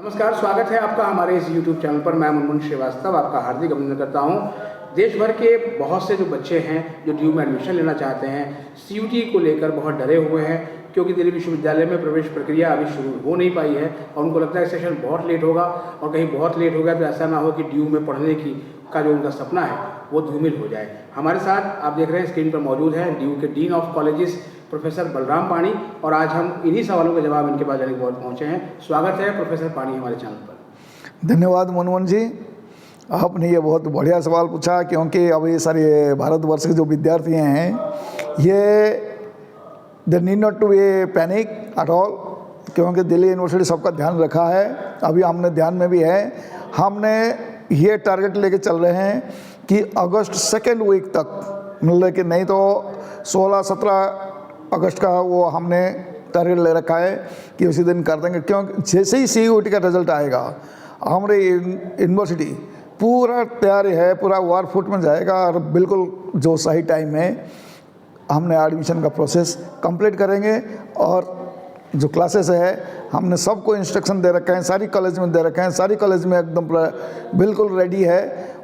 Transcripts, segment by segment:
नमस्कार, स्वागत है आपका हमारे इस YouTube चैनल पर। मैं मुनमुन श्रीवास्तव आपका हार्दिक अभिनंदन करता हूं। देश भर के बहुत से जो बच्चे हैं जो ड्यू में एडमिशन लेना चाहते हैं, CUT को लेकर बहुत डरे हुए हैं, क्योंकि दिल्ली विश्वविद्यालय में प्रवेश प्रक्रिया अभी शुरू हो नहीं पाई है और उनको लगता है सेशन बहुत लेट होगा और कहीं बहुत लेट हो गया तो ऐसा ना हो कि ड्यू में पढ़ने की का जो उनका सपना है वो धूमिल हो जाए। हमारे साथ आप देख रहे हैं स्क्रीन पर मौजूद है ड्यू के dean of colleges professor Balram पानी, और आज हम इन्हीं सवालों के जवाब इनके पास देने के बाद पहुँचे हैं। स्वागत है प्रोफेसर पानी हमारे चैनल पर। धन्यवाद मनमोहन जी, आपने ये बहुत बढ़िया सवाल पूछा, क्योंकि अब ये सारे भारतवर्ष के जो विद्यार्थी हैं ये they need not to be panic at all, क्योंकि दिल्ली यूनिवर्सिटी सबका ध्यान रखा है। अभी हमने ध्यान में भी है, हमने ये टारगेट लेके चल रहे हैं कि अगस्त सेकेंड वीक तक, मतलब कि नहीं तो 16-17 अगस्त का वो हमने टारगेट ले रखा है कि उसी दिन कर देंगे। क्योंकि जैसे ही CUT का रिजल्ट आएगा हमारे यूनिवर्सिटी पूरा तैयार है, पूरा वार फुट में जाएगा और बिल्कुल जो सही टाइम में हमने एडमिशन का प्रोसेस कंप्लीट करेंगे। और जो क्लासेस है हमने सबको इंस्ट्रक्शन दे रखे हैं, सारी कॉलेज में दे रखे हैं, सारी कॉलेज में एकदम बिल्कुल रेडी है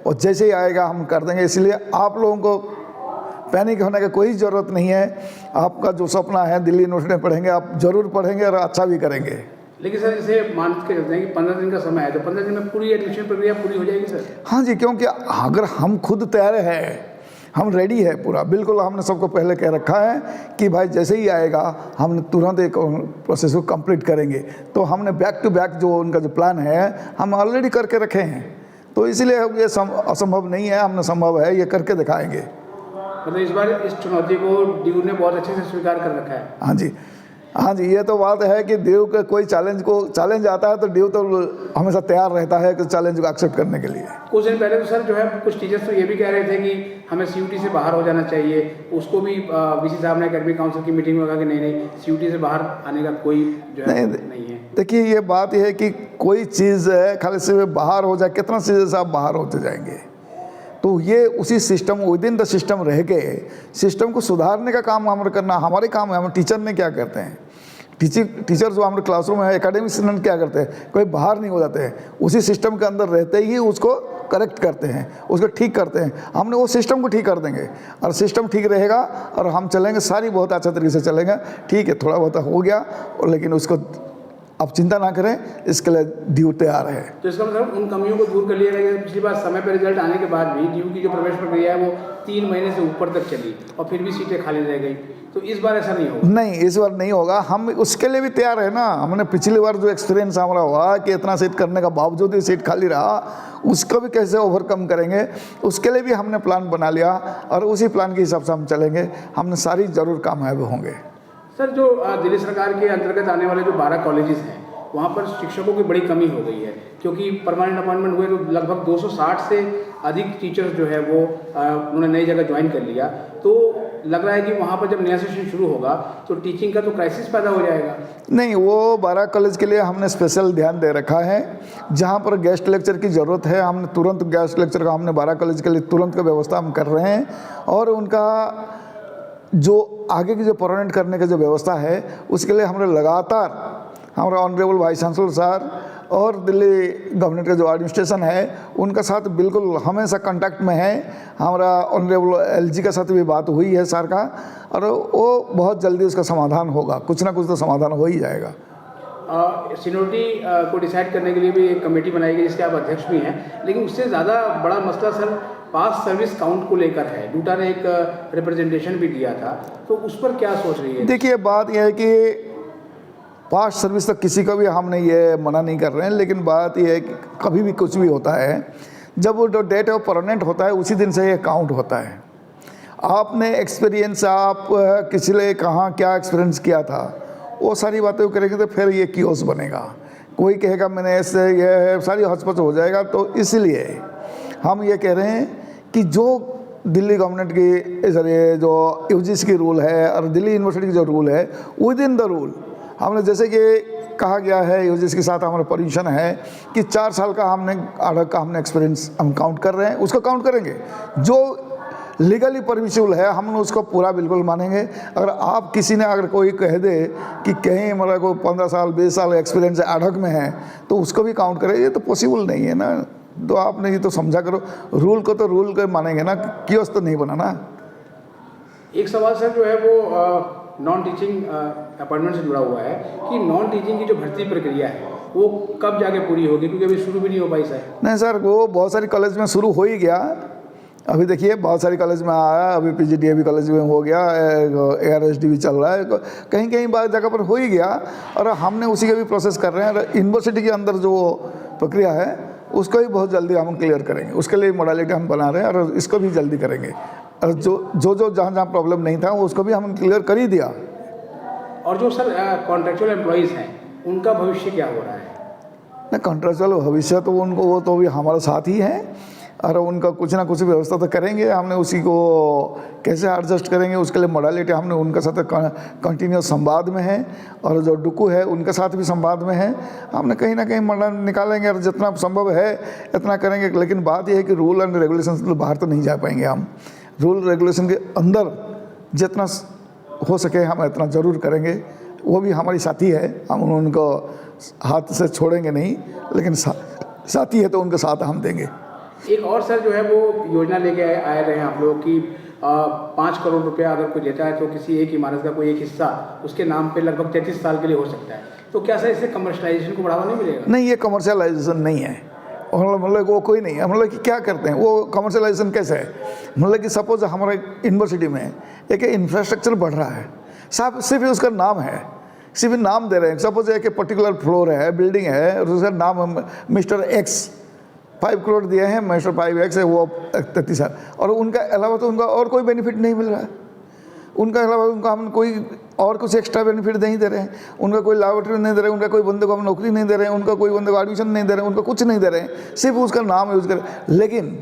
और जैसे ही आएगा हम कर देंगे। इसलिए आप लोगों को पैनिक होने की कोई ज़रूरत नहीं है। आपका जो सपना है दिल्ली यूनिवर्सिटी में पढ़ेंगे, आप ज़रूर पढ़ेंगे और अच्छा भी करेंगे। लेकिन सर जैसे मान के चलते हैं कि 15 दिन का समय है, तो 15 दिन में पूरी एडमिशन प्रक्रिया पूरी हो जाएगी सर? हाँ जी, क्योंकि अगर हम खुद तैयार हैं, हम रेडी है पूरा, बिल्कुल हमने सबको पहले कह रखा है कि भाई जैसे ही आएगा हम तुरंत एक प्रोसेस को कंप्लीट करेंगे। तो हमने बैक टू बैक जो उनका जो प्लान है हम ऑलरेडी करके रखे हैं, तो इसलिए ये असंभव नहीं है, हमने संभव है ये करके दिखाएंगे। मतलब इस बार इस चुनौती को ड्यू ने बहुत अच्छे से स्वीकार कर रखा है। हाँ जी, हाँ जी, ये तो बात है कि ड्यू के कोई चैलेंज आता है तो ड्यू तो हमेशा तैयार रहता है कि चैलेंज को एक्सेप्ट करने के लिए। कुछ दिन पहले तो सर जो है कुछ टीचर्स तो ये भी कह रहे थे कि हमें CUT से बाहर हो जाना चाहिए। उसको भी VC साहब ने एकेडमिक काउंसिल की मीटिंग में कहा कि नहीं CUT से बाहर आने का कोई जो है नहीं है। देखिए ये बात यह है कि कोई चीज़ है खाली से बाहर हो जाए, कितना चीज़ें से आप बाहर होते जाएंगे, तो ये उसी system with in the system रह के सिस्टम को सुधारने का काम हमारे करना हमारे काम है। हम टीचर ने क्या करते हैं, टीचर जो हमारे क्लासरूम में है, एकेडमिक स्टूडेंट क्या करते हैं, कोई बाहर नहीं हो जाते हैं, उसी सिस्टम के अंदर रहते ही उसको करेक्ट करते हैं, उसको ठीक करते हैं। हमने वो सिस्टम को ठीक कर देंगे और सिस्टम ठीक रहेगा और हम चलेंगे, सारी बहुत अच्छे तरीके से चलेंगे। ठीक है, थोड़ा बहुत हो गया और लेकिन उसको आप चिंता ना करें, इसके लिए ड्यू तैयार है। तो इसका मतलब उन कमियों को दूर कर लिया गया। पिछली बार समय पर रिजल्ट आने के बाद भी ड्यू की जो प्रवेश प्रक्रिया है वो 3 महीने से ऊपर तक चली और फिर भी सीटें खाली रह गई। तो इस बार ऐसा नहीं होगा? नहीं, इस बार नहीं होगा। हम उसके लिए भी तैयार है ना। हमने पिछली बार जो एक्सपीरियंस हमारा हुआ कि इतना सीट करने का बावजूद भी सीट खाली रहा, उसको भी कैसे ओवरकम करेंगे, उसके लिए भी हमने प्लान बना लिया और उसी प्लान के हिसाब से हम चलेंगे। हमने सारी जरूर कामयाब होंगे। सर जो दिल्ली सरकार के अंतर्गत आने वाले जो 12 कॉलेजेस हैं वहाँ पर शिक्षकों की बड़ी कमी हो गई है, क्योंकि परमानेंट अपॉइंटमेंट हुए तो लगभग 260 से अधिक टीचर्स जो है वो उन्होंने नई जगह ज्वाइन कर लिया। तो लग रहा है कि वहाँ पर जब नया सेशन शुरू होगा तो टीचिंग का तो क्राइसिस पैदा हो जाएगा। नहीं, वो 12 कॉलेज के लिए हमने स्पेशल ध्यान दे रखा है। जहाँ पर गेस्ट लेक्चर की ज़रूरत है हमने तुरंत गेस्ट लेक्चर का हमने 12 कॉलेज के लिए तुरंत का व्यवस्था हम कर रहे हैं। और उनका जो आगे की जो परमानेंट करने का जो व्यवस्था है उसके लिए हमने लगातार हमारे ऑनरेबल वाइस चांसलर सर और दिल्ली गवर्नमेंट का जो एडमिनिस्ट्रेशन है उनका साथ बिल्कुल हमेशा कांटेक्ट में है। हमारा ऑनरेबल LG का साथ भी बात हुई है सर का, और वो बहुत जल्दी उसका समाधान होगा, कुछ ना कुछ तो समाधान हो ही जाएगा। सीनियरिटी को डिसाइड करने के लिए भी एक कमेटी बनाई गई जिसके आप अध्यक्ष भी हैं, लेकिन उससे ज़्यादा बड़ा मसला सर पास सर्विस काउंट को लेकर है। डूटा ने एक रिप्रेजेंटेशन भी दिया था, तो उस पर क्या सोच रही है? देखिए बात यह है कि पास्ट सर्विस तक किसी का भी हमने ये मना नहीं कर रहे हैं, लेकिन बात यह है कि कभी भी कुछ भी होता है, जब वो जो डेट ऑफ परमानेंट होता है उसी दिन से ये काउंट होता है। आपने एक्सपीरियंस, आप किसी लिए कहाँ क्या एक्सपीरियंस किया था, वो सारी बातें करेंगे तो फिर ये कियोस बनेगा। कोई कहेगा मैंने ऐसे ये सारी हचपच हो जाएगा। तो इसलिए हम ये कह रहे हैं कि जो दिल्ली गवर्नमेंट की जरिए जो UGC की रूल है और दिल्ली यूनिवर्सिटी की जो रूल है, विद इन द रूल हमने जैसे कि कहा गया है UGC के साथ हमारा परमिशन है कि 4 साल का हमने एक्सपीरियंस हम काउंट कर रहे हैं, उसको काउंट करेंगे। जो लीगली परमिसिबल है, हम उसको पूरा बिल्कुल मानेंगे। अगर आप किसी ने अगर कोई कह दे कि कहीं मतलब को 15 साल 20 साल एक्सपीरियंस अडक में है तो उसको भी काउंट करें, ये तो पॉसिबल नहीं है ना। तो आपने ये तो समझा करो, रूल को तो रूल को मानेंगे ना, कियोस्क तो नहीं बनाना। एक सवाल सर जो है वो नॉन टीचिंग अपॉइंटमेंट से जुड़ा हुआ है कि नॉन टीचिंग की जो भर्ती प्रक्रिया है वो कब जाके पूरी होगी, क्योंकि अभी शुरू भी नहीं हो पाई सर। नहीं सर, वो बहुत सारी कॉलेज में शुरू हो ही गया। अभी देखिए बहुत सारी कॉलेज में आया, अभी PGDAB कॉलेज में हो गया, ARSD भी चल रहा है, कहीं कहीं बात जगह पर हो ही गया। और हमने उसी के भी प्रोसेस कर रहे हैं। यूनिवर्सिटी के अंदर जो प्रक्रिया है उसको भी बहुत जल्दी हम क्लियर करेंगे, उसके लिए मॉडलिटी हम बना रहे हैं और इसको भी जल्दी करेंगे। और जो जहाँ प्रॉब्लम नहीं था उसको भी हमने क्लियर कर ही दिया। और जो सर कॉन्ट्रेक्चुअल एम्प्लॉइज़ हैं उनका भविष्य क्या हो रहा है? ना कॉन्ट्रेक्चुअल भविष्य तो उनको वो तो भी हमारे साथ ही है और उनका कुछ ना कुछ व्यवस्था तो करेंगे। हमने उसी को कैसे एडजस्ट करेंगे उसके लिए मॉडलिटी हमने उनके साथ कंटिन्यूस संवाद में है। और जो डुकू है उनके साथ भी संवाद में है। हमने कहीं ना कहीं मॉडल निकालेंगे और जितना संभव है इतना करेंगे। लेकिन बात यह है कि रूल एंड रेगुलेशन से तो बाहर तो नहीं जा पाएंगे हम। रूल रेगुलेशन के अंदर जितना हो सके हम इतना ज़रूर करेंगे। वो भी हमारी साथी है, हम उनको हाथ से छोड़ेंगे नहीं, लेकिन साथी है तो उनका साथ हम देंगे। एक और सर जो है वो योजना लेके आए रहे हैं आप लोग कि 5 करोड़ रुपया अगर कोई देता है तो किसी एक इमारत का कोई एक हिस्सा उसके नाम पे लगभग 33 साल के लिए हो सकता है। तो क्या सर इससे कमर्शलाइजेशन को बढ़ावा नहीं मिलेगा? नहीं, ये कमर्शलाइजेशन नहीं है। मतलब वो कोई नहीं है। मतलब कि क्या करते हैं वो कमर्शलाइजेशन कैसे है? मतलब कि सपोज हमारे यूनिवर्सिटी में एक इंफ्रास्ट्रक्चर बढ़ रहा है, सिर्फ उसका नाम है, सिर्फ नाम दे रहे हैं। सपोज एक पर्टिकुलर फ्लोर है, बिल्डिंग है और उसका नाम मिस्टर X 5 करोड़ दिए हैं, मिस्टर 5X है वो 33 साल। और उनका अलावा तो उनका और कोई बेनिफिट नहीं मिल रहा है। उनका अलावा उनका हम कोई और कुछ एक्स्ट्रा बेनिफिट नहीं दे रहे हैं। उनका कोई लैबोरेटरी नहीं दे रहे हैं, उनका कोई बंदे को हम नौकरी नहीं दे रहे हैं, उनका कोई बंदे को एडमिशन नहीं दे रहे हैं, उनका कुछ नहीं दे रहे हैं, सिर्फ उसका नाम यूज़ करें। लेकिन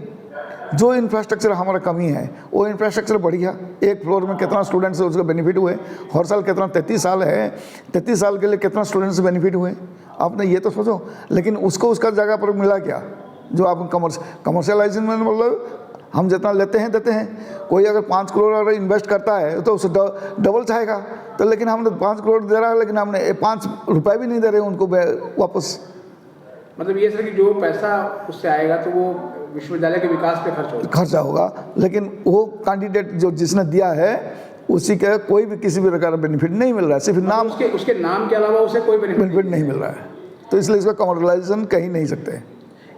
जो इंफ्रास्ट्रक्चर हमारा कमी है वो इंफ्रास्ट्रक्चर बढ़िया। एक फ्लोर में कितना स्टूडेंट्स उसका बेनिफिट हुए, हर साल कितना, 33 साल है, 33 साल के लिए कितना स्टूडेंट्स बेनिफिट हुए आपने ये तो सोचो। लेकिन उसको उसका जगह पर मिला क्या? जो आप कमर्शियलाइजेशन में मतलब हम जितना लेते हैं देते हैं। कोई अगर 5 करोड़ अगर इन्वेस्ट करता है तो उसे डबल चाहेगा। तो लेकिन हमने 5 करोड़ दे रहा है, लेकिन हमने 5 रुपये भी नहीं दे रहे उनको वापस। मतलब ये सर कि जो पैसा उससे आएगा तो वो विश्वविद्यालय के विकास पे खर्चा होगा, लेकिन वो कैंडिडेट जो जिसने दिया है उसी का कोई भी किसी भी प्रकार का बेनिफिट नहीं मिल रहा है। सिर्फ मतलब नाम, उसके नाम के अलावा उसे कोई बेनिफिट नहीं मिल रहा है। तो इसलिए इसका कमर्शलाइजेशन कहीं नहीं सकते।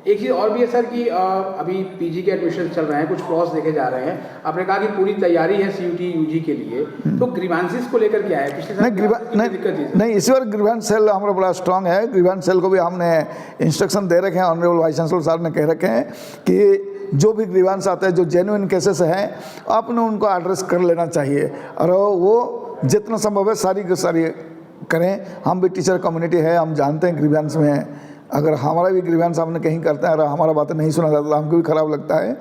एक चीज़ और भी है सर कि अभी PG के एडमिशन चल रहे हैं, कुछ फ्लॉस देखे जा रहे हैं। आपने कहा कि पूरी तैयारी है CUT UG के लिए, तो ग्रीवांसेस को लेकर क्या है? पिछले साल नहीं, इस बार ग्रीवांस सेल हमारा बड़ा स्ट्रांग है। ग्रीवांस सेल को भी हमने इंस्ट्रक्शन दे रखे हैं, ऑनरेबल वाइस चांसलर साहब ने कह रखे हैं कि जो भी ग्रीवांस आते हैं, जो जेन्युइन केसेस हैं, आपने उनको एड्रेस कर लेना चाहिए और वो जितना संभव है सारी की सारी करें। हम भी टीचर कम्युनिटी है, हम जानते हैं ग्रीवांस में अगर हमारा भी ग्रीवांस हमने कहीं करते हैं और हमारा बातें नहीं सुना जाता तो हमको भी ख़राब लगता है।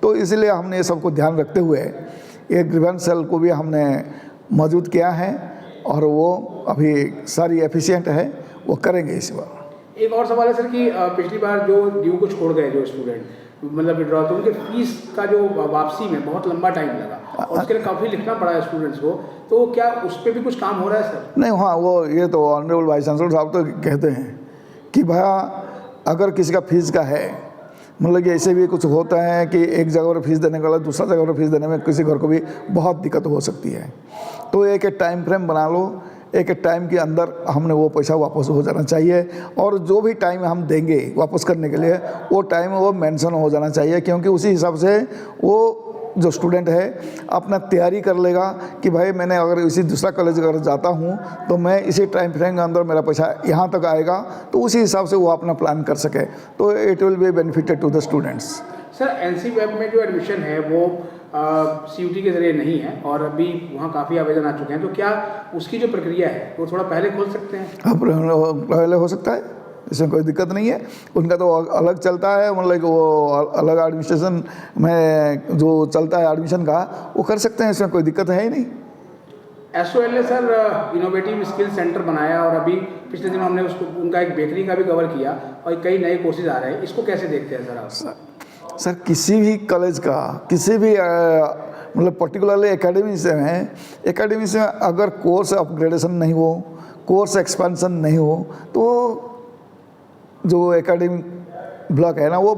तो इसलिए हमने ये सबको ध्यान रखते हुए ये ग्रीवांस सेल को भी हमने मौजूद किया है और वो अभी सारी एफिशिएंट है, वो करेंगे इस बार। एक और सवाल है सर कि पिछली बार जो ड्यू को छोड़ गए जो स्टूडेंट मतलब विड्रॉ, तो उनके फीस का जो वापसी में बहुत लंबा टाइम लगा और उसके लिए काफ़ी लिखना पड़ा है स्टूडेंट्स को। तो क्या उस पर भी कुछ काम हो रहा है सर? नहीं, हाँ, वो ये तो ऑनरेबल वाइस चांसलर साहब तो कहते हैं कि भैया अगर किसी का फीस का है, मतलब कि ऐसे भी कुछ होता है कि एक जगह पर फीस देने के बाद दूसरा जगह पर फीस देने में किसी घर को भी बहुत दिक्कत हो सकती है। तो एक टाइम फ्रेम बना लो, एक टाइम के अंदर हमने वो पैसा वापस हो जाना चाहिए और जो भी टाइम हम देंगे वापस करने के लिए वो टाइम वो मेंशन हो जाना चाहिए, क्योंकि उसी हिसाब से वो जो स्टूडेंट है अपना तैयारी कर लेगा कि भाई मैंने अगर इसी दूसरा कॉलेज अगर जाता हूँ तो मैं इसी टाइम फ्रेम के अंदर मेरा पैसा यहाँ तक आएगा, तो उसी हिसाब से वो अपना प्लान कर सके। तो it will be benefited to the students. Sir NC web में जो एडमिशन है वो CUT के ज़रिए नहीं है और अभी वहाँ काफ़ी आवेदन आ चुके हैं, तो क्या उसकी जो प्रक्रिया है वो थोड़ा पहले खोल सकते हैं? हाँ, पहले हो सकता है, इसमें कोई दिक्कत नहीं है। उनका तो अलग चलता है, मतलब वो अलग एडमिनिस्ट्रेशन में जो चलता है एडमिशन का वो कर सकते हैं, इसमें कोई दिक्कत है ही नहीं। SOL ने सर इनोवेटिव स्किल सेंटर बनाया और अभी पिछले दिनों हमने उसको उनका एक बेकरी का भी कवर किया और कई नए कोर्सेज आ रहे हैं, इसको कैसे देखते हैं सर आप? सर किसी भी कॉलेज का किसी भी मतलब पर्टिकुलरली एकेडमी से अगर कोर्स अपग्रेडेशन नहीं हो, कोर्स एक्सपेंशन नहीं हो, तो जो एकेडमिक ब्लॉक है ना वो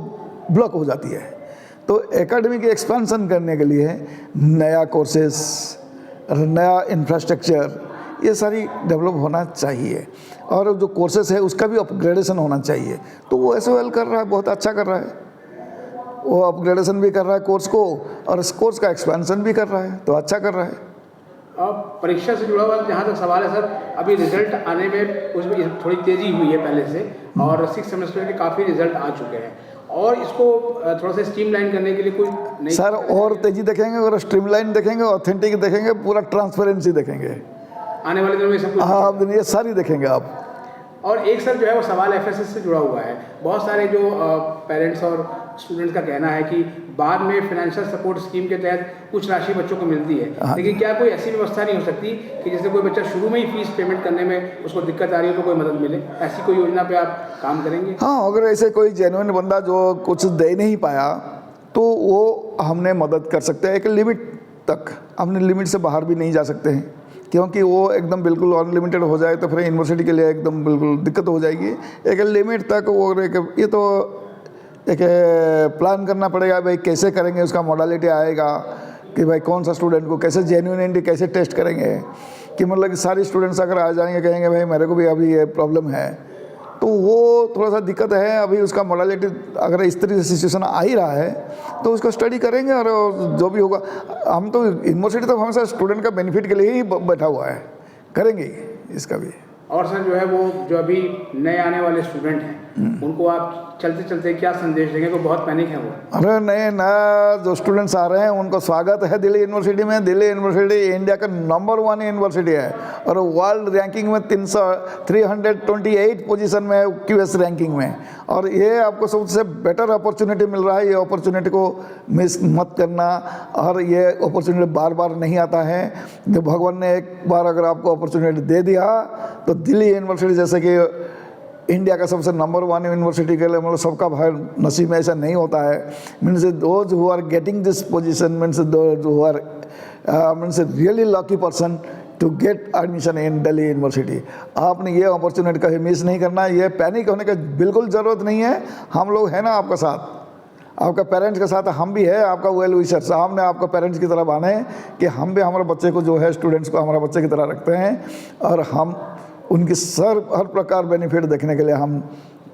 ब्लॉक हो जाती है। तो एकेडमिक एक्सपेंशन करने के लिए नया कोर्सेस, नया इंफ्रास्ट्रक्चर, ये सारी डेवलप होना चाहिए, और जो कोर्सेस है उसका भी अपग्रेडेशन होना चाहिए। तो वो SOL कर रहा है, बहुत अच्छा कर रहा है, वो अपग्रेडेशन भी कर रहा है कोर्स को, और इस कोर्स का एक्सपेंशन भी कर रहा है, तो अच्छा कर रहा है। अब परीक्षा से जुड़ा हुआ जहाँ तक सवाल है सर, अभी रिजल्ट आने में उसमें थोड़ी तेज़ी हुई है पहले से, और 6 सेमेस्टर के काफ़ी रिजल्ट आ चुके हैं, और इसको थोड़ा सा स्ट्रीमलाइन करने के लिए कोई नहीं सर और तेज़ी देखेंगे, और स्ट्रीमलाइन देखेंगे, ऑथेंटिक देखेंगे, पूरा ट्रांसपेरेंसी देखेंगे आने वाले दिनों में सब कुछ। हाँ, ये सारी देखेंगे आप। और एक सर जो है वो सवाल FSS से जुड़ा हुआ है। बहुत सारे जो पेरेंट्स और स्टूडेंट्स का कहना है कि बाद में फाइनेंशियल सपोर्ट स्कीम के तहत कुछ राशि बच्चों को मिलती है, लेकिन क्या कोई ऐसी व्यवस्था नहीं हो सकती कि जैसे कोई बच्चा शुरू में ही फीस पेमेंट करने में उसको दिक्कत आ रही है तो कोई मदद मिले? ऐसी कोई योजना पे आप काम करेंगे? हाँ, अगर ऐसे कोई जेन्युइन बंदा जो कुछ दे नहीं पाया तो वो हमने मदद कर सकते हैं एक लिमिट तक। हमने लिमिट से बाहर भी नहीं जा सकते हैं, क्योंकि वो एकदम बिल्कुल अनलिमिटेड हो जाए तो फिर यूनिवर्सिटी के लिए एकदम बिल्कुल दिक्कत हो जाएगी। एक लिमिट तक वो ये तो एक प्लान करना पड़ेगा भाई, कैसे करेंगे, उसका मॉडलिटी आएगा कि भाई कौन सा स्टूडेंट को कैसे जेन्युइनिटी कैसे टेस्ट करेंगे, कि मतलब कि सारे स्टूडेंट्स अगर आ जाएंगे कहेंगे भाई मेरे को भी अभी ये प्रॉब्लम है, तो वो थोड़ा सा दिक्कत है। अभी उसका मॉडलिटी अगर इस तरीके से सिचुएशन आ ही रहा है तो उसको स्टडी करेंगे, और जो भी होगा, हम तो यूनिवर्सिटी तो हमेशा स्टूडेंट का बेनिफिट के लिए ही बैठा हुआ है, करेंगे इसका भी। और सर जो है वो जो अभी नए आने वाले स्टूडेंट हैं उनको आप चलते चलते क्या संदेश देंगे? वो बहुत पैनिक है वो। अरे नया जो स्टूडेंट्स आ रहे हैं उनको स्वागत है दिल्ली यूनिवर्सिटी में। दिल्ली यूनिवर्सिटी इंडिया का नंबर 1 यूनिवर्सिटी है, और वर्ल्ड रैंकिंग में 328 पोजीशन में QS रैंकिंग में, और ये आपको सबसे बेटर अपॉर्चुनिटी मिल रहा है। ये अपॉर्चुनिटी को मिस मत करना, और ये अपॉर्चुनिटी बार बार नहीं आता है। जब भगवान ने एक बार अगर आपको अपॉर्चुनिटी दे दिया तो दिल्ली यूनिवर्सिटी जैसे कि इंडिया का सबसे नंबर 1 यूनिवर्सिटी के लिए, मतलब सबका भाई नसीब में ऐसा नहीं होता है। Means those who are getting this position means those who are means really lucky person to get admission in Delhi university. आपने ये अपॉर्चुनिटी कहीं मिस नहीं करना। ये पैनिक होने का बिल्कुल ज़रूरत नहीं है। हम लोग हैं ना आपका साथ, आपका पेरेंट्स के साथ हम भी है, आपका वेल विशर्स। हमने आपको पेरेंट्स की तरह माने कि हम भी हमारे बच्चे को जो है, स्टूडेंट्स को हमारे बच्चे की तरह रखते हैं, और हम उनकी हर प्रकार बेनिफिट देखने के लिए हम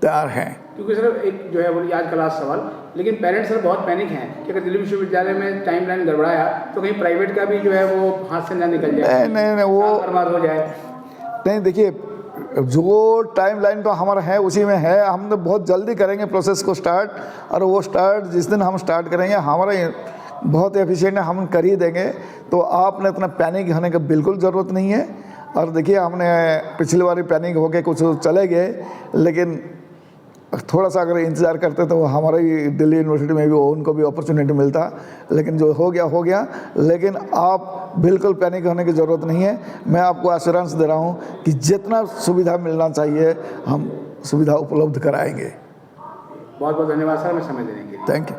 तैयार हैं। क्योंकि सर एक जो है वो आज का लास्ट सवाल, लेकिन पेरेंट्स सर बहुत पैनिक हैं कि अगर दिल्ली विश्वविद्यालय में टाइमलाइन गड़बड़ाया तो कहीं प्राइवेट का भी जो है वो हाथ से ना निकल जाए, नहीं वो बर्बाद हो जाए। नहीं, देखिए जो टाइमलाइन तो हमारा है उसी में है। हम तो बहुत जल्दी करेंगे प्रोसेस को स्टार्ट, और वो स्टार्ट जिस दिन हम स्टार्ट करेंगे हमारा बहुत एफिशिएंट है, हम कर ही देंगे। तो आपने इतना पैनिक होने का बिल्कुल ज़रूरत नहीं है। और देखिए हमने पिछली बार पैनिक होके कुछ चले गए, लेकिन थोड़ा सा अगर इंतज़ार करते तो हमारा ही दिल्ली यूनिवर्सिटी में भी उनको भी अपॉर्चुनिटी मिलता, लेकिन जो हो गया। लेकिन आप बिल्कुल पैनिक होने की ज़रूरत नहीं है। मैं आपको एश्योरेंस दे रहा हूँ कि जितना सुविधा मिलना चाहिए हम सुविधा उपलब्ध कराएंगे। बहुत बहुत धन्यवाद सर, हमें समय देने के लिए। Thank you.